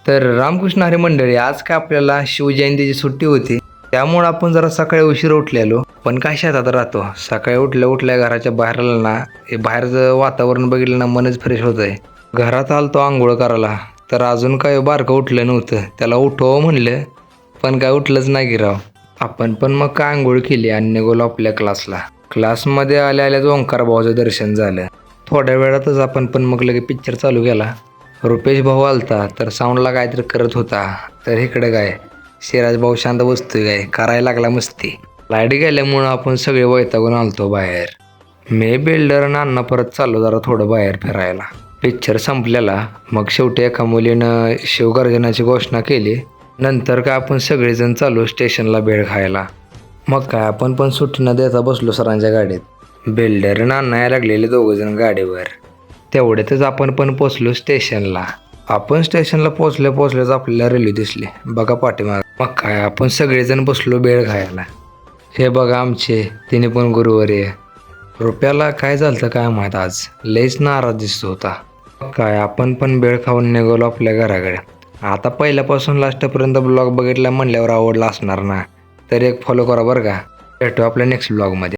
तर रामकृष्ण हरी मंडळी, आज काय आपल्याला शिवजयंतीची सुट्टी होती, त्यामुळे आपण जरा सकाळी उशीर उठलेलो. पण काय शेतात राहतो, सकाळी उठल्या उठल्या घराच्या बाहेर आलं ना, हे बाहेरचं वातावरण बघितलं ना मनच फ्रेश होतंय. घरात आलतो आंघोळ करायला, तर अजून काय बारकं उठलं नव्हतं. त्याला उठव म्हणलं, पण काय उठलंच नाही की राव. आपण पण मग काय आंघोळ केली आणि निघालो आपल्या क्लासला. क्लासमध्ये आल्या आल्याच ओंकार भाऊचं दर्शन झालं. थोड्या वेळातच आपण पण मग लगे पिक्चर चालू केला. रुपेश भाऊ आलता तर साऊंडला काहीतरी करत होता, तर इकडे काय सिराज भाऊ शांत बसतोय, काय करायला लागला मस्ती. लाईट गेल्यामुळं आपण सगळे वैतागून आलतो बाहेर. मी बिल्डर आणि अण्णा परत चाललो जरा थोडं बाहेर फिरायला. पिक्चर संपलेला. मग शेवटी एका मुलीनं शिवगर्जनाची घोषणा केली. नंतर काय आपण सगळेजण चालू स्टेशनला भेळ खायला. मग काय आपण पण सुट्टी न देता बसलो सरांच्या गाडीत. बिल्डर आणि अण्णा यायला लागलेले दोघंजण गाडीवर. तेवढ्यातच आपण पण पोचलो स्टेशनला. आपण स्टेशनला पोचल्याच आपल्याला रेल्वे दिसली बघा पाठीमाग. मग काय आपण सगळेजण बसलो बेळ खायला. हे बघा आमचे तिने पण गुरुवारी. रुपयाला काय झालं काय माहीत, आज लईच नाराज दिसत होता. मग काय आपण पण बेळ खाऊन निघालो आपल्या घराकडे. आता पहिल्यापासून लास्टपर्यंत ब्लॉग बघितला म्हणल्यावर आवडला असणार ना, तर एक फॉलो करा बरं का. भेटू आपल्या नेक्स्ट ब्लॉगमध्ये.